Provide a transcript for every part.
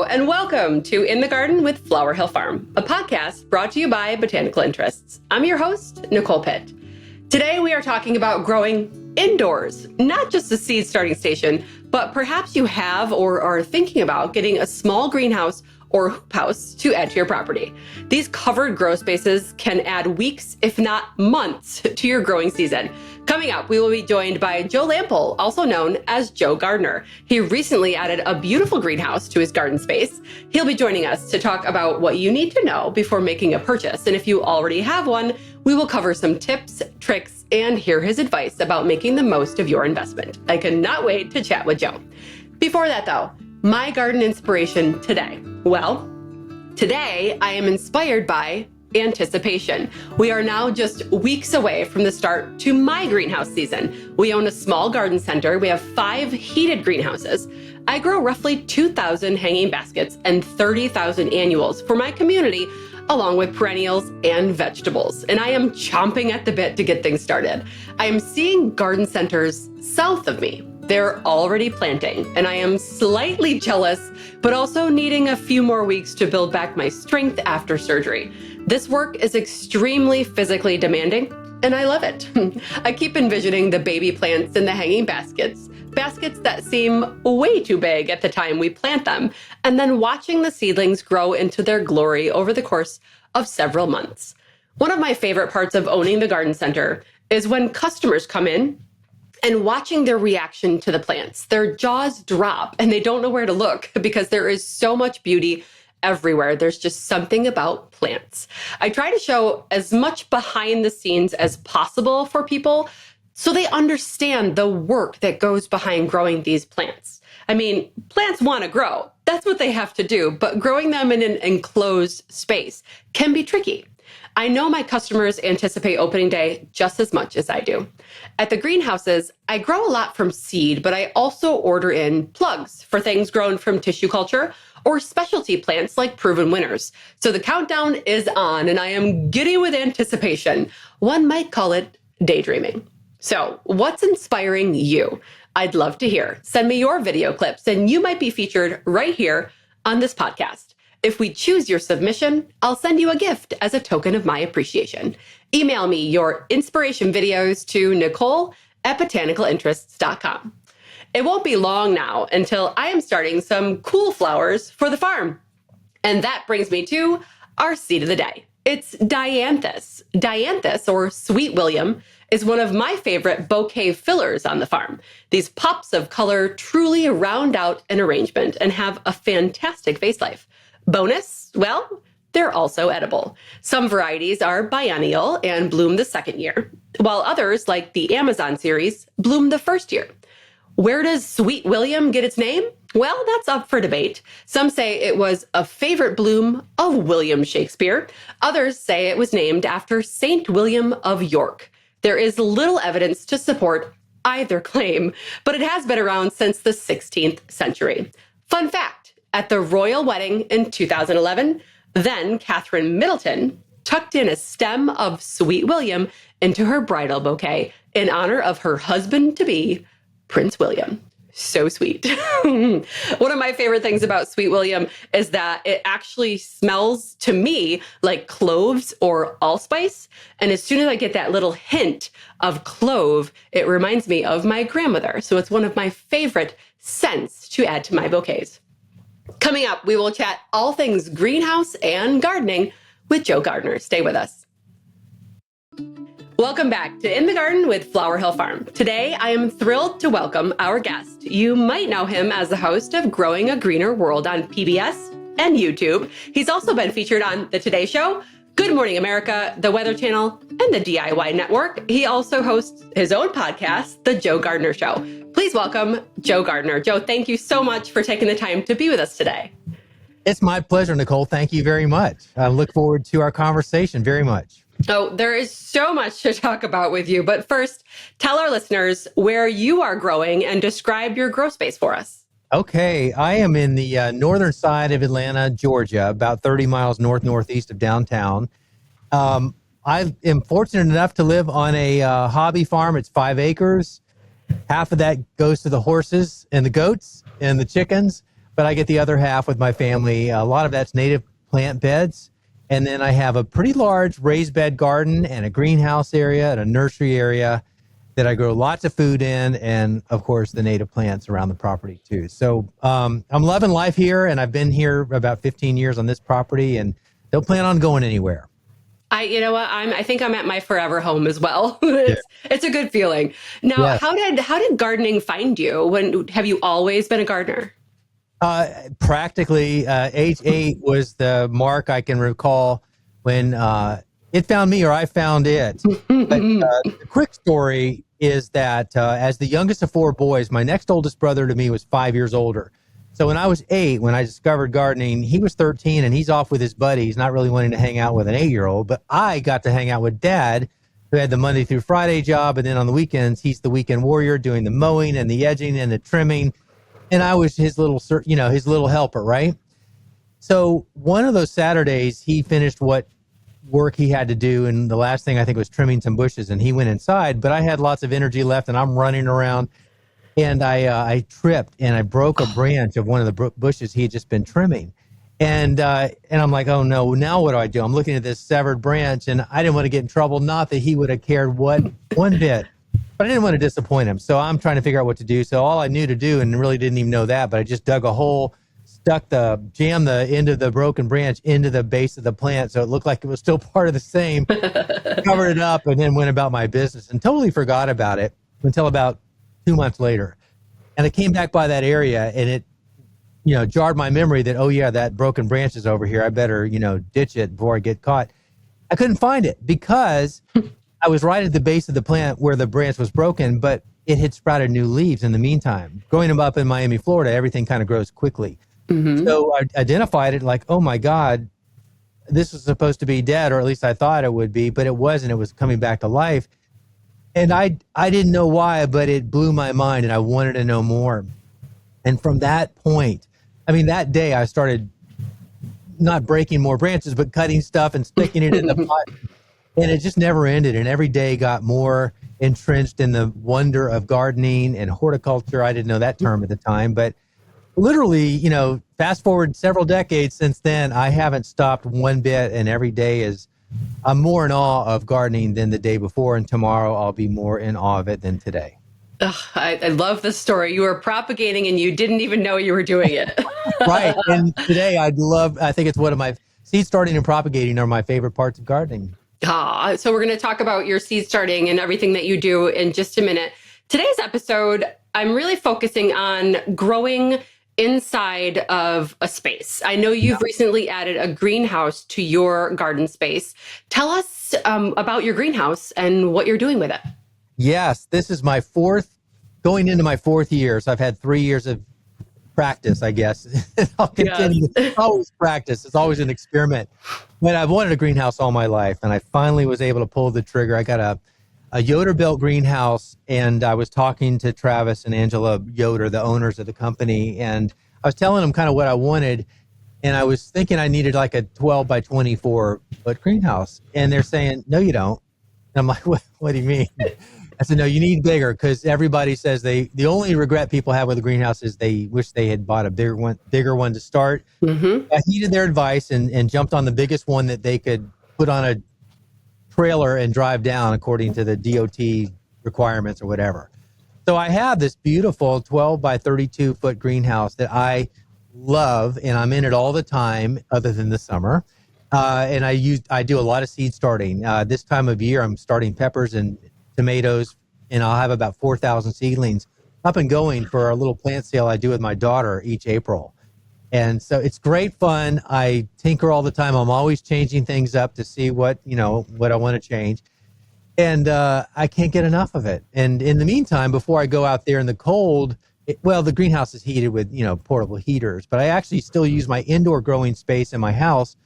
and welcome to In the Garden with Flower Hill Farm, a podcast brought to you by Botanical Interests. I'm your host, Nicole Pitt. Today we are talking about growing indoors, not just a seed starting station, but perhaps you have or are thinking about getting a small greenhouse or hoop house to add to your property. These covered grow spaces can add weeks, if not months, to your growing season. Coming up, we will be joined by Joe Lampel, also known as Joe Gardener. He recently added a beautiful greenhouse to his garden space. He'll be joining us to talk about what you need to know before making a purchase. And if you already have one, we will cover some tips, tricks, and hear his advice about making the most of your investment. I cannot wait to chat with Joe. Before that though, my garden inspiration today. Well, today I am inspired by anticipation. We are now just weeks away from the start to my greenhouse season. We own a small garden center. We have 5 heated greenhouses. I grow roughly 2,000 hanging baskets and 30,000 annuals for my community, along with perennials and vegetables. And I am chomping at the bit to get things started. I am seeing garden centers south of me. They're already planting, and I am slightly jealous, but also needing a few more weeks to build back my strength after surgery. This work is extremely physically demanding, and I love it. I keep envisioning the baby plants in the hanging baskets that seem way too big at the time we plant them, and then watching the seedlings grow into their glory over the course of several months. One of my favorite parts of owning the garden center is when customers come in and watching their reaction to the plants. Their jaws drop and they don't know where to look because there is so much beauty everywhere. There's just something about plants. I try to show as much behind the scenes as possible for people so they understand the work that goes behind growing these plants. I mean, plants want to grow. That's what they have to do, but growing them in an enclosed space can be tricky. I know my customers anticipate opening day just as much as I do. At the greenhouses, I grow a lot from seed, but I also order in plugs for things grown from tissue culture or specialty plants like proven winners. So the countdown is on and I am giddy with anticipation. One might call it daydreaming. So what's inspiring you? I'd love to hear. Send me your video clips and you might be featured right here on this podcast. If we choose your submission, I'll send you a gift as a token of my appreciation. Email me your inspiration videos to Nicole@botanicalinterests.com. It won't be long now until I am starting some cool flowers for the farm. And that brings me to our seed of the day. It's Dianthus. Dianthus, or Sweet William, is one of my favorite bouquet fillers on the farm. These pops of color truly round out an arrangement and have a fantastic vase life. Bonus, well, they're also edible. Some varieties are biennial and bloom the second year, while others, like the Amazon series, bloom the first year. Where does Sweet William get its name? Well, that's up for debate. Some say it was a favorite bloom of William Shakespeare. Others say it was named after Saint William of York. There is little evidence to support either claim, but it has been around since the 16th century. Fun fact, at the royal wedding in 2011, then Catherine Middleton tucked in a stem of Sweet William into her bridal bouquet in honor of her husband-to-be, Prince William. So sweet. One of my favorite things about Sweet William is that it actually smells to me like cloves or allspice. And as soon as I get that little hint of clove, it reminds me of my grandmother. So it's one of my favorite scents to add to my bouquets. Coming up, we will chat all things greenhouse and gardening with Joe Gardener. Stay with us. Welcome back to In the Garden with Flower Hill Farm. Today, I am thrilled to welcome our guest. You might know him as the host of Growing a Greener World on PBS and YouTube. He's also been featured on The Today Show, Good Morning America, The Weather Channel, and the DIY Network. He also hosts his own podcast, The Joe Gardener Show. Please welcome Joe Gardener. Joe, thank you so much for taking the time to be with us today. It's my pleasure, Nicole. Thank you very much. I look forward to our conversation very much. Oh, there is so much to talk about with you. But first, tell our listeners where you are growing and describe your grow space for us. Okay. I am in the northern side of Atlanta, Georgia, about 30 miles northeast of downtown. I am fortunate enough to live on a hobby farm. It's 5 acres. Half of that goes to the horses and the goats and the chickens. but I get the other half with my family. A lot of that's native plant beds. And then I have a pretty large raised bed garden and a greenhouse area and a nursery area that I grow lots of food in. And of course, the native plants around the property too. So I'm loving life here, and I've been here about 15 years on this property and don't plan on going anywhere. You know what? I think I'm at my forever home as well. It's a good feeling. Now, Yes. how did gardening find you? Have you always been a gardener? Practically, age 8 was the mark I can recall when it found me or I found it. But the quick story is that as the youngest of 4 boys, my next oldest brother to me was 5 years older. So when I was 8, when I discovered gardening, he was 13 and he's off with his buddies, not really wanting to hang out with an 8-year-old. But I got to hang out with Dad, who had the Monday through Friday job. And then on the weekends, he's the weekend warrior doing the mowing and the edging and the trimming. And I was his little helper, right? So one of those Saturdays, he finished what work he had to do. And the last thing I think was trimming some bushes, and he went inside, but I had lots of energy left and I'm running around, and I tripped and I broke a branch of one of the bushes he had just been trimming. And I'm like, oh no, now what do? I'm looking at this severed branch, and I didn't want to get in trouble. Not that he would have cared one bit, but I didn't want to disappoint him. So I'm trying to figure out what to do. So all I knew to do, and really didn't even know that, but I just dug a hole, jammed the end of the broken branch into the base of the plant, so it looked like it was still part of the same, covered it up, and then went about my business and totally forgot about it until about 2 months later. And I came back by that area, and it, jarred my memory that, oh yeah, that broken branch is over here. I better, ditch it before I get caught. I couldn't find it because I was right at the base of the plant where the branch was broken, but it had sprouted new leaves in the meantime. Growing up in Miami, Florida, everything kind of grows quickly. Mm-hmm. So I identified it like, oh my God, this was supposed to be dead, or at least I thought it would be, but it wasn't. It was coming back to life. And I didn't know why, but it blew my mind and I wanted to know more. And from that point, that day I started not breaking more branches, but cutting stuff and sticking it in the pot. And it just never ended. And every day got more entrenched in the wonder of gardening and horticulture. I didn't know that term at the time, but literally, fast forward several decades since then, I haven't stopped one bit. And every day I'm more in awe of gardening than the day before. And tomorrow I'll be more in awe of it than today. I love this story. You were propagating and you didn't even know you were doing it. Right. And today I think it's one of my seed starting and propagating are my favorite parts of gardening. So we're going to talk about your seed starting and everything that you do in just a minute. Today's episode, I'm really focusing on growing inside of a space. I know you've recently added a greenhouse to your garden space. Tell us about your greenhouse and what you're doing with it. Yes, this is going into my 4th year. So I've had 3 years of practice, I guess. I'll continue. Yes. It's always practice. It's always an experiment. But I've wanted a greenhouse all my life, and I finally was able to pull the trigger. I got a Yoder-built greenhouse, and I was talking to Travis and Angela Yoder, the owners of the company, and I was telling them kind of what I wanted, and I was thinking I needed like a 12 by 24 foot greenhouse, and they're saying, no, you don't. And I'm like, what do you mean? I said, no, you need bigger, because everybody says the only regret people have with a greenhouse is they wish they had bought a bigger one to start. Mm-hmm. I heeded their advice and jumped on the biggest one that they could put on a trailer and drive down according to the DOT requirements or whatever. So I have this beautiful 12 by 32 foot greenhouse that I love, and I'm in it all the time other than the summer. And I do a lot of seed starting. This time of year, I'm starting peppers and tomatoes, and I'll have about 4,000 seedlings up and going for a little plant sale I do with my daughter each April. And so it's great fun. I tinker all the time. I'm always changing things up to see what I want to change. And I can't get enough of it. And in the meantime, before I go out there in the cold, the greenhouse is heated with, portable heaters, but I actually still use my indoor growing space in my house,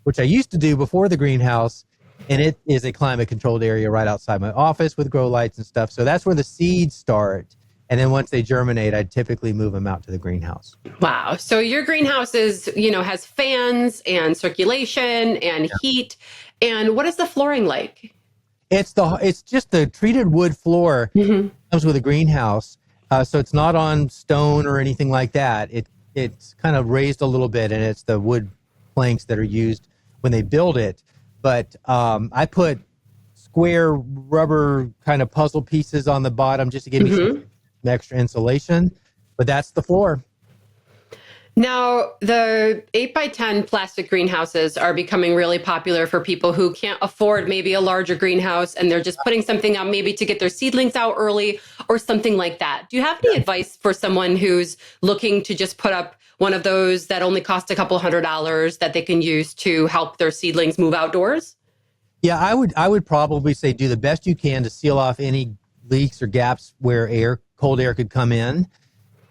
which I used to do before the greenhouse. And it is a climate controlled area right outside my office with grow lights and stuff. So that's where the seeds start. And then once they germinate, I typically move them out to the greenhouse. Wow. So your greenhouse has fans and circulation and heat. And what is the flooring like? It's just the treated wood floor. Mm-hmm. Comes with a greenhouse. So it's not on stone or anything like that. it's kind of raised a little bit, and it's the wood planks that are used when they build it. But I put square rubber kind of puzzle pieces on the bottom just to give me some extra insulation. But that's the floor. Now, the 8x10 plastic greenhouses are becoming really popular for people who can't afford maybe a larger greenhouse, and they're just putting something out maybe to get their seedlings out early or something like that. Do you have any advice for someone who's looking to just put up one of those that only cost a couple $100 that they can use to help their seedlings move outdoors? Yeah, I would probably say do the best you can to seal off any leaks or gaps where cold air could come in.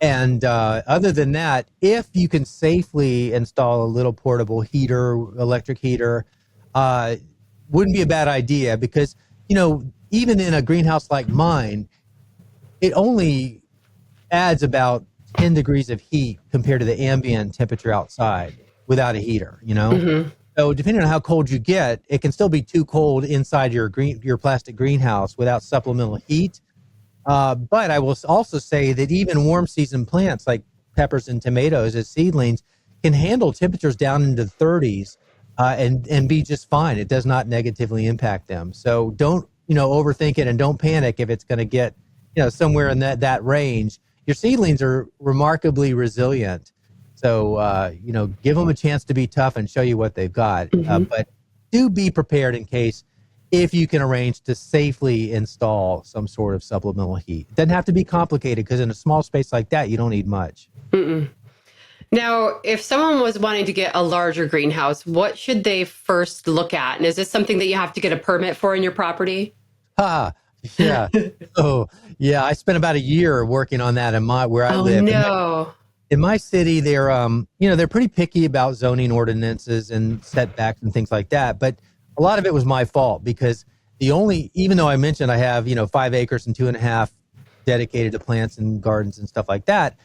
And other than that, if you can safely install a little portable heater, electric heater, wouldn't be a bad idea because, even in a greenhouse like mine, it only adds about 10 degrees of heat compared to the ambient temperature outside without a heater, So depending on how cold you get, it can still be too cold inside your plastic greenhouse without supplemental heat. But I will also say that even warm season plants like peppers and tomatoes as seedlings can handle temperatures down into the 30s and be just fine. It does not negatively impact them. So don't overthink it and don't panic if it's going to get somewhere in that range. Your seedlings are remarkably resilient. So give them a chance to be tough and show you what they've got. But do be prepared in case. If you can arrange to safely install some sort of supplemental heat. It doesn't have to be complicated because in a small space like that, you don't need much. Now, if someone was wanting to get a larger greenhouse, what should they first look at? And is this something that you have to get a permit for in your property? Yeah. Yeah. I spent about a year working on that where I live. No. In my city, they're pretty picky about zoning ordinances and setbacks and things like that. But a lot of it was my fault because even though I mentioned I have, 5 acres and 2.5 dedicated to plants and gardens and stuff like that,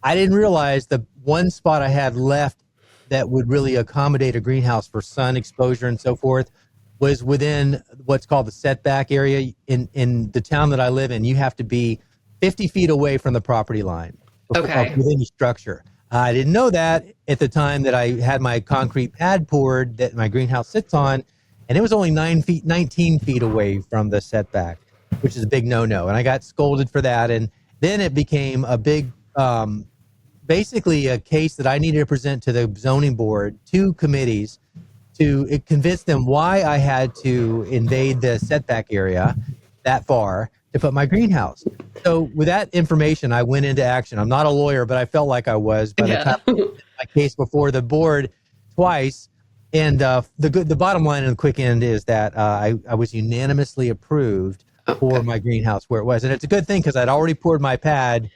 I didn't realize the one spot I had left that would really accommodate a greenhouse for sun exposure and so forth was within what's called the setback area. In the town that I live in, you have to be 50 feet away from the property line with any structure. I didn't know that at the time that I had my concrete pad poured that my greenhouse sits on. And it was only 19 feet away from the setback, which is a big no-no. And I got scolded for that. And then it became a big, basically a case that I needed to present to the zoning board, 2 committees, to convince them why I had to invade the setback area that far to put my greenhouse. So with that information, I went into action. I'm not a lawyer, but I felt like I was by the time I put my case before the board twice. And the bottom line and the quick end is that I was unanimously approved for my greenhouse where it was. And it's a good thing because I'd already poured my pad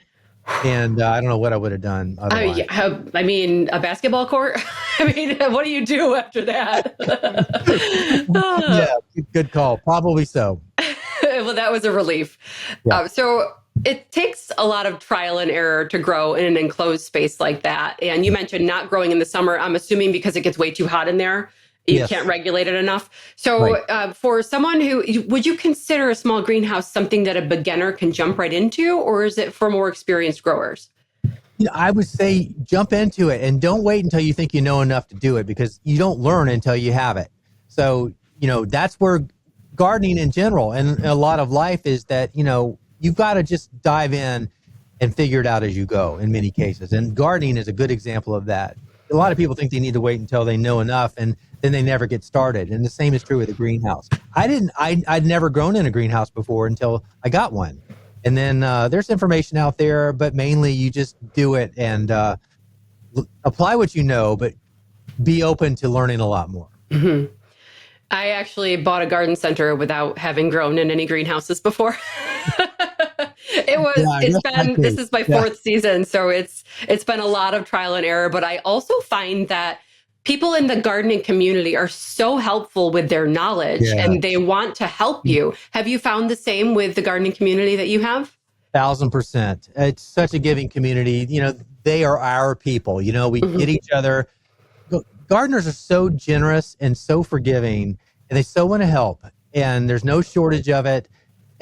and I don't know what I would have done otherwise. I mean, a basketball court? What do you do after that? Yeah, good call. Probably so. Well, that was a relief. Yeah. So it takes a lot of trial and error to grow in an enclosed space like that. And you mentioned not growing in the summer, I'm assuming because it gets way too hot in there. You can't regulate it enough. So for someone would you consider a small greenhouse something that a beginner can jump right into, or is it for more experienced growers? I would say jump into it and don't wait until you think you know enough to do it because you don't learn until you have it. So, that's where gardening in general and a lot of life is that, you've got to just dive in and figure it out as you go in many cases. And gardening is a good example of that. A lot of people think they need to wait until they know enough and then they never get started. And the same is true with a greenhouse. I'd never grown in a greenhouse before until I got one. And then there's information out there, but mainly you just do it and apply what you know, but be open to learning a lot more. Mm-hmm. I actually bought a garden center without having grown in any greenhouses before. This is my 4th season. So it's been a lot of trial and error, but I also find that people in the gardening community are so helpful with their knowledge and they want to help you. Have you found the same with the gardening community that you have? 1,000%. It's such a giving community. They are our people. We get each other. Gardeners are so generous and so forgiving, and they so want to help, and there's no shortage of it.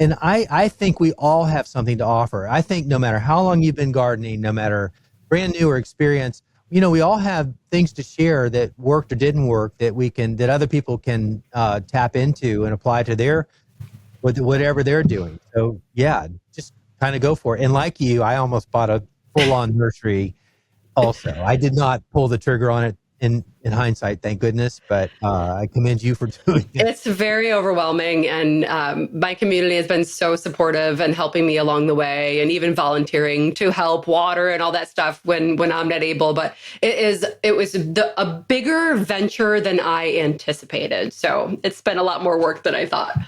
And I think we all have something to offer. I think no matter how long you've been gardening, no matter brand new or experience, we all have things to share that worked or didn't work that other people can tap into and apply to whatever they're doing. So yeah, just kind of go for it. And like you, I almost bought a full-on nursery also. I did not pull the trigger on it in hindsight, thank goodness, but I commend you for doing it. It's very overwhelming, and my community has been so supportive and helping me along the way, and even volunteering to help water and all that stuff when I'm not able. But it was a bigger venture than I anticipated. So it's been a lot more work than I thought.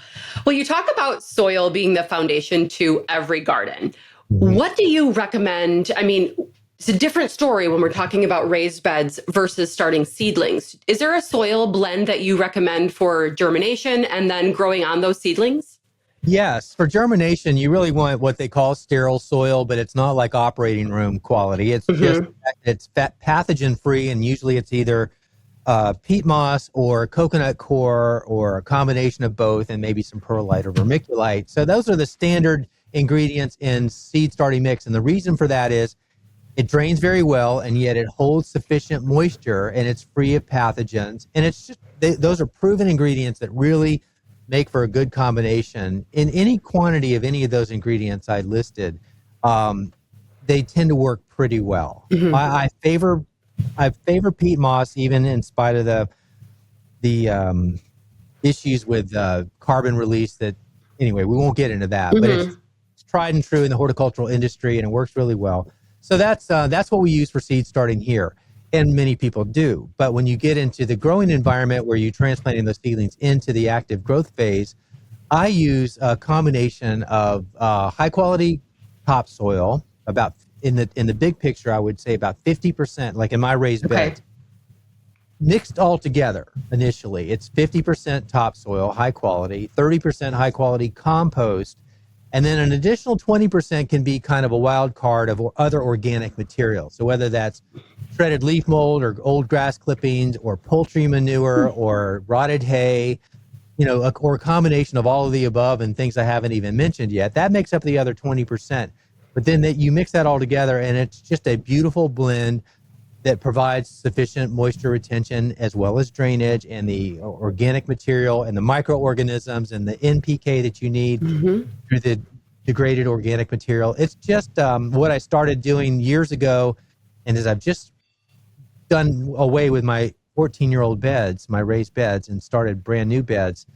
Well, you talk about soil being the foundation to every garden. Mm-hmm. What do you recommend? I mean, it's a different story when we're talking about raised beds versus starting seedlings. Is there a soil blend that you recommend for germination and then growing on those seedlings? Yes, for germination, you really want what they call sterile soil, but it's not like operating room quality. It's just pathogen free, and usually it's either peat moss or coconut coir or a combination of both, and maybe some perlite or vermiculite. So those are the standard ingredients in seed starting mix, and the reason for that is it drains very well, and yet it holds sufficient moisture, and it's free of pathogens. And it's just those are proven ingredients that really make for a good combination. In any quantity of any of those ingredients I listed, they tend to work pretty well. Mm-hmm. I favor peat moss, even in spite of the issues with carbon release. That anyway, we won't get into that, but it's tried and true in the horticultural industry, and it works really well. So that's what we use for seed starting here, and many people do. But when you get into the growing environment where you're transplanting those seedlings into the active growth phase, I use a combination of high quality topsoil. About in the big picture, I would say about 50%, like in my raised beds, mixed all together. Initially, it's 50% topsoil, high quality, 30% high quality compost. And then an additional 20% can be kind of a wild card of other organic materials. So whether that's shredded leaf mold or old grass clippings or poultry manure or rotted hay, or a combination of all of the above and things I haven't even mentioned yet, that makes up the other 20%. But then you mix that all together, and it's just a beautiful blend that provides sufficient moisture retention as well as drainage, and the organic material and the microorganisms and the NPK that you need through the degraded organic material. It's just what I started doing years ago, and as I've just done away with my 14-year-old beds, my raised beds, and started brand new beds.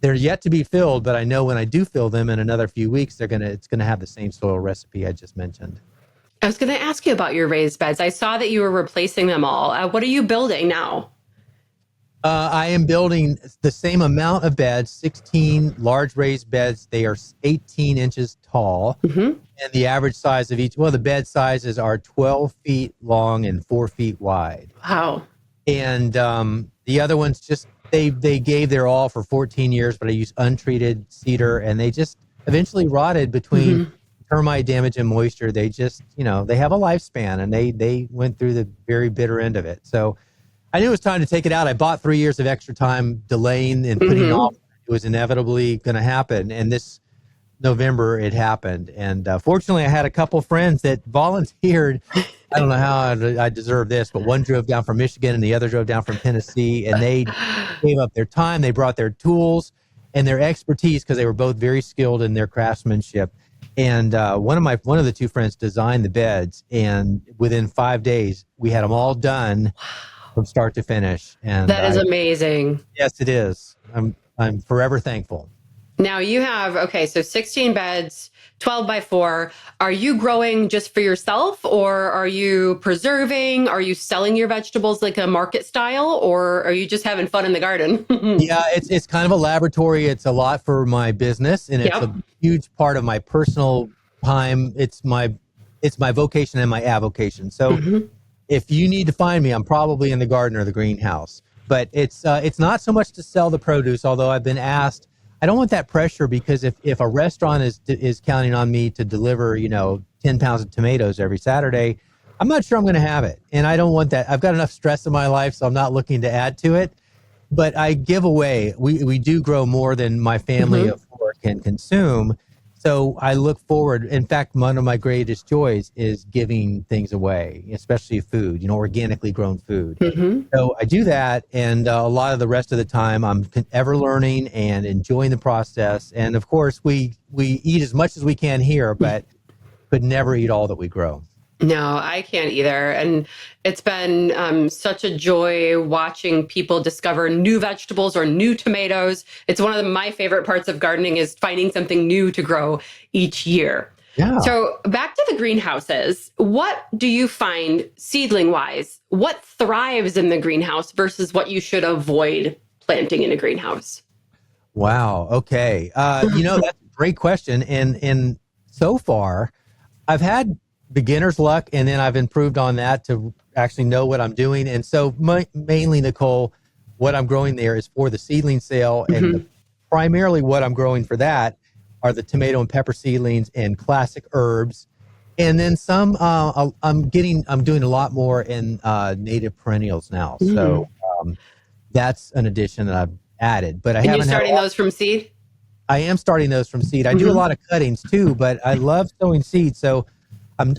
They're yet to be filled, but I know when I do fill them in another few weeks, it's gonna have the same soil recipe I just mentioned. I was going to ask you about your raised beds. I saw that you were replacing them all. What are you building now? I am building the same amount of beds, 16 large raised beds. They are 18 inches tall. And the average size of the bed sizes are 12 feet long and 4 feet wide. Wow. And the other ones they gave their all for 14 years, but I used untreated cedar, and they just eventually rotted between termite damage and moisture. They just, they have a lifespan, and they went through the very bitter end of it. So I knew it was time to take it out. I bought 3 years of extra time delaying and putting off. It was inevitably going to happen. And this November it happened. And fortunately, I had a couple friends that volunteered. I don't know how I deserve this, but one drove down from Michigan and the other drove down from Tennessee, and they gave up their time. They brought their tools and their expertise, because they were both very skilled in their craftsmanship. And one of the two friends designed the beds, and within 5 days we had them all done from start to finish. And that is amazing. Yes, it is. I'm forever thankful. Now you have, so 16 beds, 12 by 4. Are you growing just for yourself, or are you preserving? Are you selling your vegetables like a market style, or are you just having fun in the garden? Yeah, it's kind of a laboratory. It's a lot for my business, and it's a huge part of my personal time. It's my vocation and my avocation. So if you need to find me, I'm probably in the garden or the greenhouse. But it's not so much to sell the produce, although I've been asked. I don't want that pressure, because if a restaurant is counting on me to deliver, 10 pounds of tomatoes every Saturday, I'm not sure I'm going to have it. And I don't want that. I've got enough stress in my life, so I'm not looking to add to it. But I give away. We do grow more than my family of four can consume. So I look forward. In fact, one of my greatest joys is giving things away, especially food, organically grown food. Hmm. So I do that, and a lot of the rest of the time, I'm ever learning and enjoying the process. And of course, we eat as much as we can here, but could never eat all that we grow. No, I can't either. And it's been such a joy watching people discover new vegetables or new tomatoes. It's one of my favorite parts of gardening is finding something new to grow each year. Yeah. So back to the greenhouses, what do you find seedling wise? What thrives in the greenhouse versus what you should avoid planting in a greenhouse? Wow. Okay. That's a great question. And so far, I've had beginner's luck, and then I've improved on that to actually know what I'm doing. And so mainly, Nicole, what I'm growing there is for the seedling sale. And primarily what I'm growing for that are the tomato and pepper seedlings and classic herbs. And then some, I'm doing a lot more in native perennials now. So that's an addition that I've added. But I haven't starting those from seed? I am starting those from seed. I do a lot of cuttings too, but I love sowing seeds. So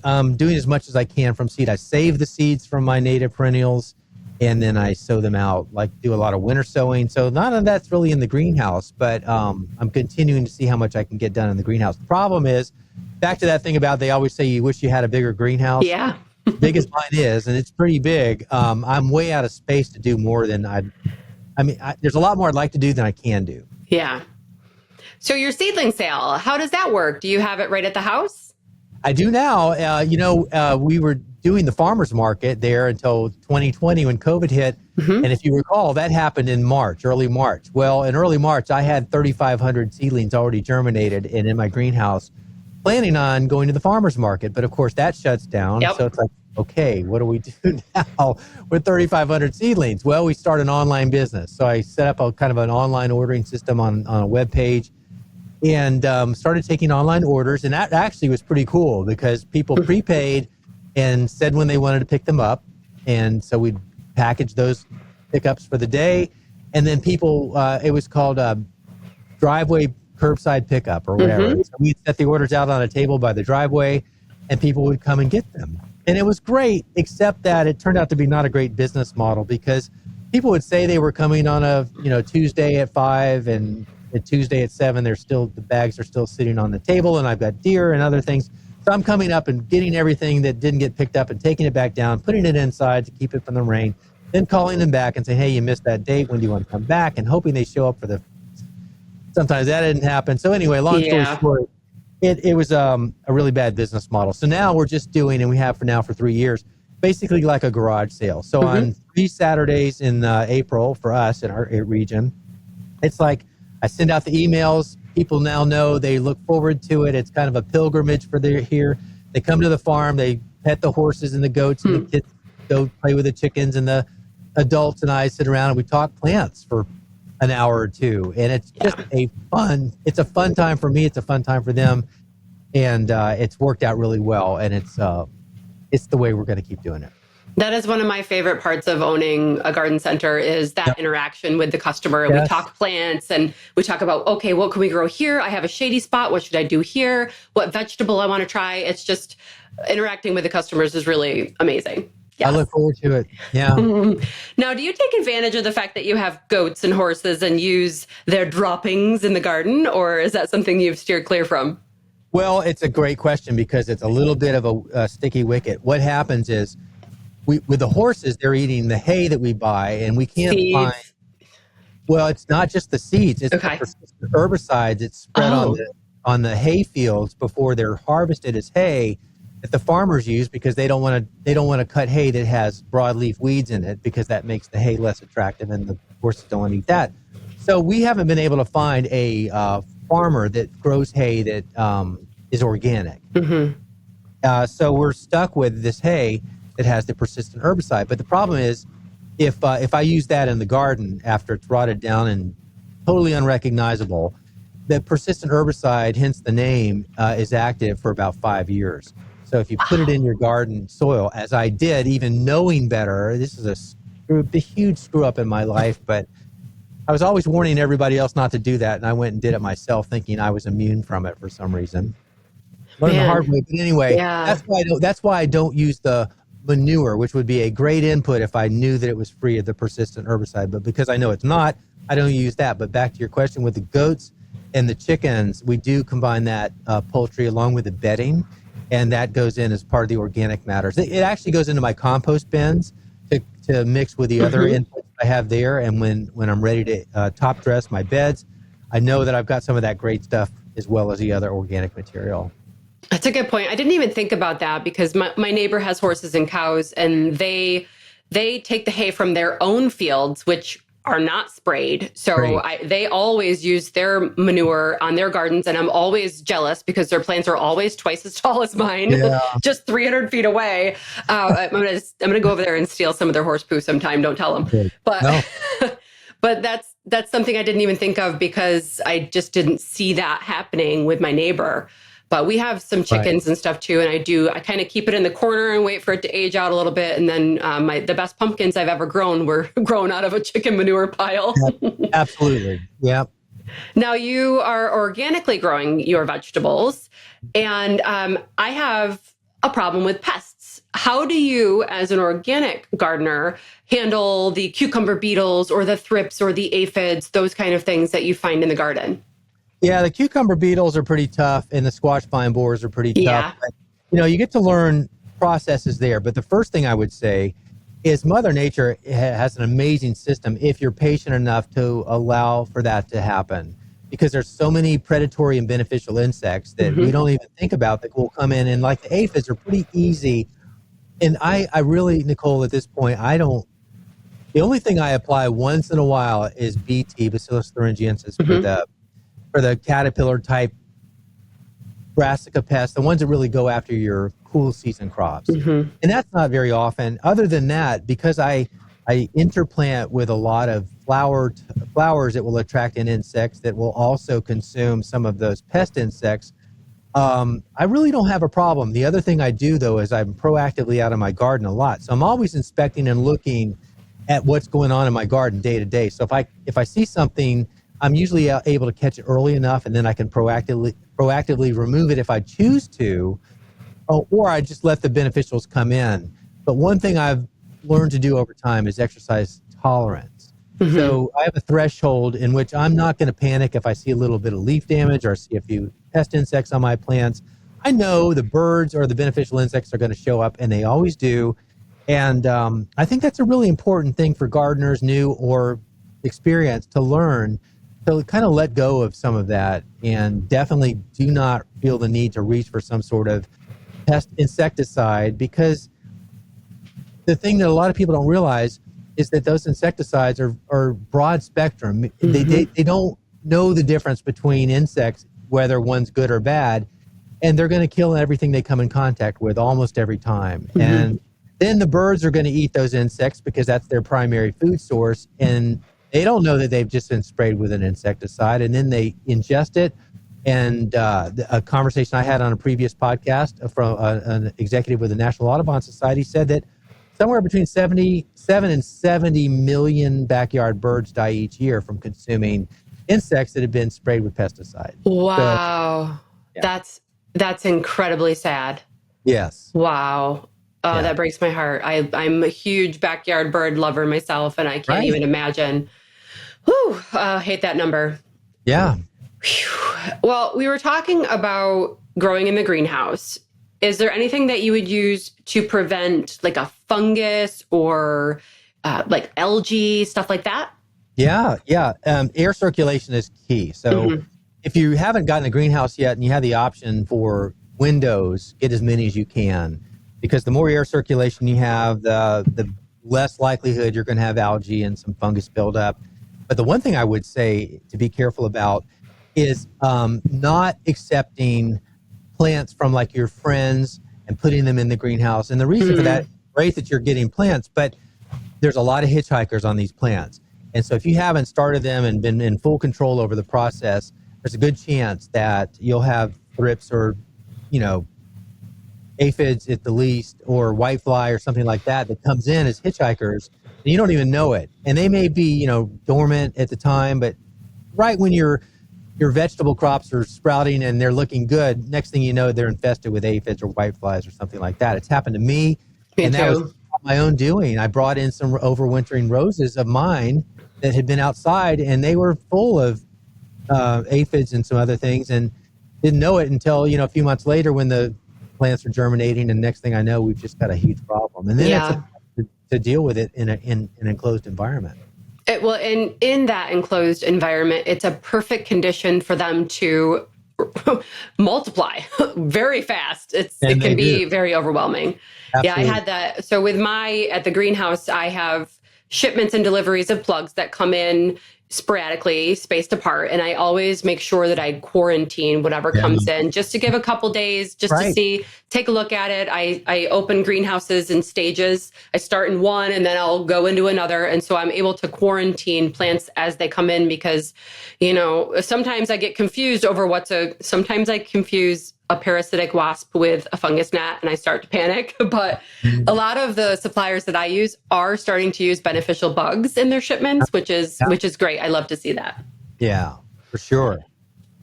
I'm doing as much as I can from seed. I save the seeds from my native perennials, and then I sow them out, do a lot of winter sowing. So none of that's really in the greenhouse, but I'm continuing to see how much I can get done in the greenhouse. The problem is, back to that thing about they always say you wish you had a bigger greenhouse. Yeah. Big as mine is, and it's pretty big. I'm way out of space to do more than there's a lot more I'd like to do than I can do. Yeah. So your seedling sale, how does that work? Do you have it right at the house? I do now. We were doing the farmer's market there until 2020 when COVID hit. And if you recall, that happened in early March. Well, in early March, I had 3,500 seedlings already germinated and in my greenhouse, planning on going to the farmer's market. But of course, that shuts down. Yep. So it's like, okay, what do we do now with 3,500 seedlings? Well, we start an online business. So I set up a kind of an online ordering system on a web page. And started taking online orders. And that actually was pretty cool because people prepaid and said when they wanted to pick them up. And so we'd package those pickups for the day. And then people, it was called driveway curbside pickup or whatever. So we'd set the orders out on a table by the driveway and people would come and get them. And it was great, except that it turned out to be not a great business model because people would say they were coming on a Tuesday at 5 and a Tuesday at 7, the bags are still sitting on the table, and I've got deer and other things. So I'm coming up and getting everything that didn't get picked up and taking it back down, putting it inside to keep it from the rain, then calling them back and saying, hey, you missed that date. When do you want to come back? And hoping they show up sometimes that didn't happen. So anyway, long story short, it was a really bad business model. So now we're just doing, and we have for 3 years, basically like a garage sale. So on 3 Saturdays in April for us in our region, it's like, I send out the emails. People now know, they look forward to it. It's kind of a pilgrimage for here. They come to the farm, they pet the horses and the goats and the kids go play with the chickens, and the adults and I sit around and we talk plants for an hour or two. And it's just it's a fun time for me. It's a fun time for them. And it's worked out really well. And it's the way we're going to keep doing it. That is one of my favorite parts of owning a garden center is that interaction with the customer. Yes. We talk plants and we talk about, okay, what can we grow here? I have a shady spot. What should I do here? What vegetable I want to try? It's just interacting with the customers is really amazing. Yes. I look forward to it. Yeah. Now, do you take advantage of the fact that you have goats and horses and use their droppings in the garden, or is that something you've steered clear from? Well, it's a great question because it's a little bit of a sticky wicket. What happens is, with the horses, they're eating the hay that we buy, and we can't find. Well, it's not just the seeds; it's the persistent herbicides. It's spread on the hay fields before they're harvested as hay that the farmers use because they don't want to cut hay that has broadleaf weeds in it because that makes the hay less attractive, and the horses don't want to eat that. So we haven't been able to find a farmer that grows hay that is organic. So we're stuck with this hay that has the persistent herbicide. But the problem is, if I use that in the garden after it's rotted down and totally unrecognizable, the persistent herbicide, hence the name, is active for about 5 years. So if you put it in your garden soil, as I did, even knowing better, this is a huge screw up in my life, but I was always warning everybody else not to do that, and I went and did it myself, thinking I was immune from it for some reason. Learned the hard way, but anyway, Yeah. that's why I don't use the manure, which would be a great input if I knew that it was free of the persistent herbicide. But because I know it's not, I don't use that. But back to your question, with the goats and the chickens, we do combine that poultry along with the bedding, and that goes in as part of the organic matters. It actually goes into my compost bins to mix with the other inputs I have there. And when I'm ready to top dress my beds, I know that I've got some of that great stuff as well as the other organic material. That's a good point. I didn't even think about that because my neighbor has horses and cows, and they take the hay from their own fields, which are not sprayed. So they always use their manure on their gardens, and I'm always jealous because their plants are always twice as tall as mine, just 300 feet away. I'm gonna go over there and steal some of their horse poo sometime. Don't tell them. Okay. But No. but that's something I didn't even think of because I just didn't see that happening with my neighbor. But we have some chickens and stuff too, and I kind of keep it in the corner and wait for it to age out a little bit. And then the best pumpkins I've ever grown were grown out of a chicken manure pile. Absolutely. Yeah. Now you are organically growing your vegetables, and I have a problem with pests. How do you, as an organic gardener, handle the cucumber beetles or the thrips or the aphids, those kind of things that you find in the garden? Yeah, the cucumber beetles are pretty tough, and the squash vine borers are pretty tough. Yeah. But, you get to learn processes there. But the first thing I would say is Mother Nature has an amazing system if you're patient enough to allow for that to happen. Because there's so many predatory and beneficial insects that we don't even think about that will come in. And like the aphids are pretty easy. And I really, Nicole, at this point, the only thing I apply once in a while is BT, Bacillus thuringiensis, for the caterpillar type brassica pests, the ones that really go after your cool season crops. And that's not very often. Other than that, because I interplant with a lot of flowers that will attract in insects that will also consume some of those pest insects, I really don't have a problem. The other thing I do, though, is I'm proactively out of my garden a lot. So I'm always inspecting and looking at what's going on in my garden day to day. So if I see something, I'm usually able to catch it early enough, and then I can proactively remove it if I choose to, or I just let the beneficials come in. But one thing I've learned to do over time is exercise tolerance. So I have a threshold in which I'm not going to panic if I see a little bit of leaf damage or see a few pest insects on my plants. I know the birds or the beneficial insects are going to show up, and they always do. And I think that's a really important thing for gardeners, new or experienced, to learn. So kind of let go of some of that, and definitely do not feel the need to reach for some sort of pest insecticide, because the thing that a lot of people don't realize is that those insecticides are broad spectrum. They don't know the difference between insects, whether one's good or bad, and they're going to kill everything they come in contact with almost every time. And then the birds are going to eat those insects because that's their primary food source, and they don't know that they've just been sprayed with an insecticide, and then they ingest it. And a conversation I had on a previous podcast from an executive with the National Audubon Society said that somewhere between 77 and 70 million backyard birds die each year from consuming insects that have been sprayed with pesticides. Wow. So, that's incredibly sad. Yes. Wow. Oh, that breaks my heart. I'm a huge backyard bird lover myself, and I can't even imagine. Whew, I hate that number. Yeah. Whew. Well, we were talking about growing in the greenhouse. Is there anything that you would use to prevent like a fungus or like algae, stuff like that? Yeah. Air circulation is key. So if you haven't gotten a greenhouse yet and you have the option for windows, get as many as you can, because the more air circulation you have, the less likelihood you're going to have algae and some fungus buildup. But the one thing I would say to be careful about is not accepting plants from like your friends and putting them in the greenhouse. And the reason for that, great that you're getting plants, but there's a lot of hitchhikers on these plants. And so if you haven't started them and been in full control over the process, there's a good chance that you'll have thrips or, aphids at the least, or whitefly or something like that comes in as hitchhikers You don't even know it. And they may be, dormant at the time, but right when your vegetable crops are sprouting and they're looking good, next thing you know, they're infested with aphids or whiteflies or something like that. It's happened to me. Me And too. that was my own doing. I brought in some overwintering roses of mine that had been outside, and they were full of aphids and some other things, and didn't know it until, a few months later when the plants are germinating. And next thing I know, we've just got a huge problem. And then it's to deal with it in an enclosed environment. Well, in that enclosed environment, it's a perfect condition for them to multiply very fast. It can be very overwhelming. Absolutely. Yeah, I had that. So at the greenhouse, I have shipments and deliveries of plugs that come in sporadically, spaced apart. And I always make sure that I quarantine whatever comes in, just to give a couple days, just to take a look at it. I open greenhouses in stages. I start in one and then I'll go into another. And so I'm able to quarantine plants as they come in, because, sometimes I get confused over sometimes I confuse a parasitic wasp with a fungus gnat and I start to panic. But a lot of the suppliers that I use are starting to use beneficial bugs in their shipments, which is great. I love to see that. Yeah, for sure.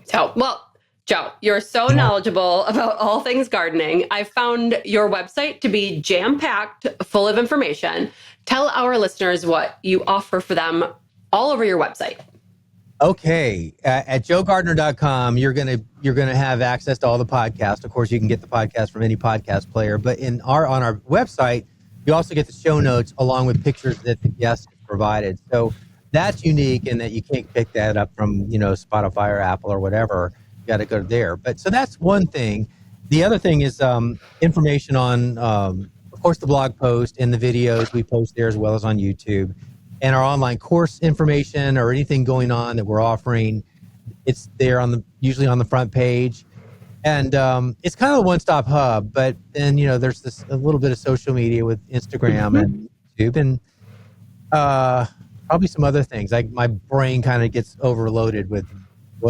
So, well, Joe, you're so knowledgeable about all things gardening. I found your website to be jam-packed full of information. Tell our listeners what you offer for them all over your website. Okay. At joegardner.com, you're going to have access to all the podcasts. Of course, you can get the podcast from any podcast player, but on our website, you also get the show notes along with pictures that the guest provided. So that's unique in that you can't pick that up from, Spotify or Apple or whatever. You got to go there. But so that's one thing. The other thing is information on, of course, the blog post and the videos we post there, as well as on YouTube. And our online course information or anything going on that we're offering, it's there usually on the front page. And it's kind of a one-stop hub, but then, there's a little bit of social media with Instagram and YouTube and probably some other things. My brain kind of gets overloaded with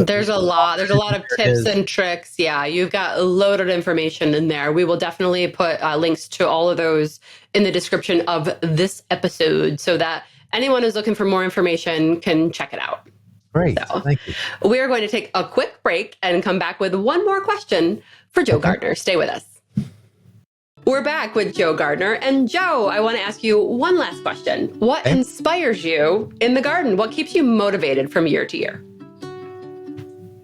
there's a lot of tips and tricks. Yeah, you've got loaded information in there. We will definitely put links to all of those in the description of this episode so that anyone who's looking for more information can check it out. Great. So, thank you. We are going to take a quick break and come back with one more question for Joe Gardner. Stay with us. We're back with Joe Gardner. And Joe, I want to ask you one last question. What inspires you in the garden? What keeps you motivated from year to year?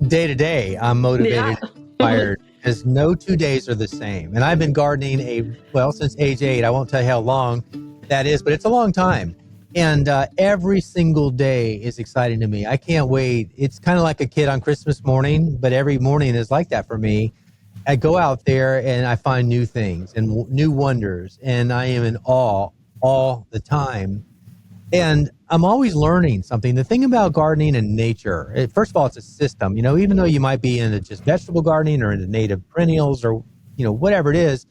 Day to day, I'm motivated and inspired, because no 2 days are the same. And I've been gardening since age 8. I won't tell you how long that is, but it's a long time. And every single day is exciting to me. I can't wait. It's kind of like a kid on Christmas morning, but every morning is like that for me. I go out there and I find new things and new wonders, and I am in awe all the time. And I'm always learning something. The thing about gardening and nature, first of all, it's a system. Even though you might be into just vegetable gardening or into native perennials or, whatever it is,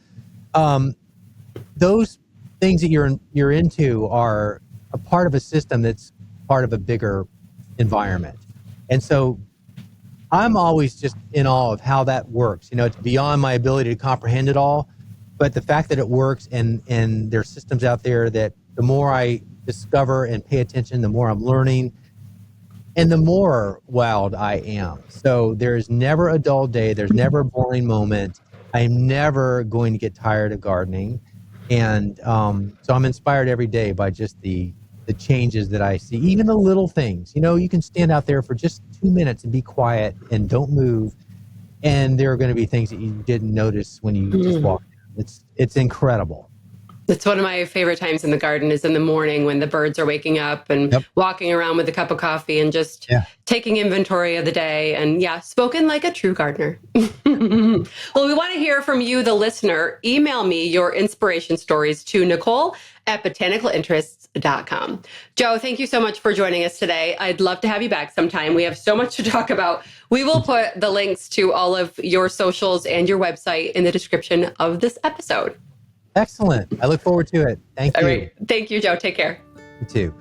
those things that you're into are a part of a system that's part of a bigger environment. And so I'm always just in awe of how that works. It's beyond my ability to comprehend it all, but the fact that it works and there's systems out there that the more I discover and pay attention, the more I'm learning and the more wowed I am. So there's never a dull day. There's never a boring moment. I'm never going to get tired of gardening. And so I'm inspired every day by just the changes that I see, even the little things. You can stand out there for just 2 minutes and be quiet and don't move, and there are going to be things that you didn't notice when you just walked in. It's incredible. It's one of my favorite times in the garden is in the morning when the birds are waking up and walking around with a cup of coffee and just taking inventory of the day. And spoken like a true gardener. Well, we want to hear from you, the listener. Email me your inspiration stories to Nicole at botanicalinterests.com. Joe, thank you so much for joining us today. I'd love to have you back sometime. We have so much to talk about. We will put the links to all of your socials and your website in the description of this episode. Excellent. I look forward to it. Thank you. All right. Thank you, Joe. Take care. You too.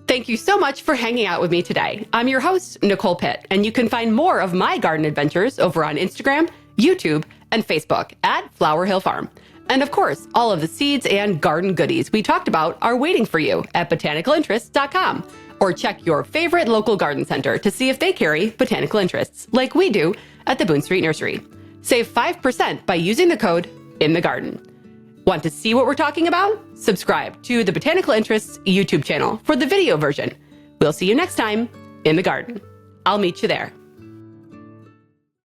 Thank you so much for hanging out with me today. I'm your host, Nicole Pitt, and you can find more of my garden adventures over on Instagram, YouTube, and Facebook at Flower Hill Farm. And of course, all of the seeds and garden goodies we talked about are waiting for you at botanicalinterests.com. Or check your favorite local garden center to see if they carry botanical interests, like we do at the Boone Street Nursery. Save 5% by using the code INTHEGARDEN. Want to see what we're talking about? Subscribe to the Botanical Interests YouTube channel for the video version. We'll see you next time in the garden. I'll meet you there.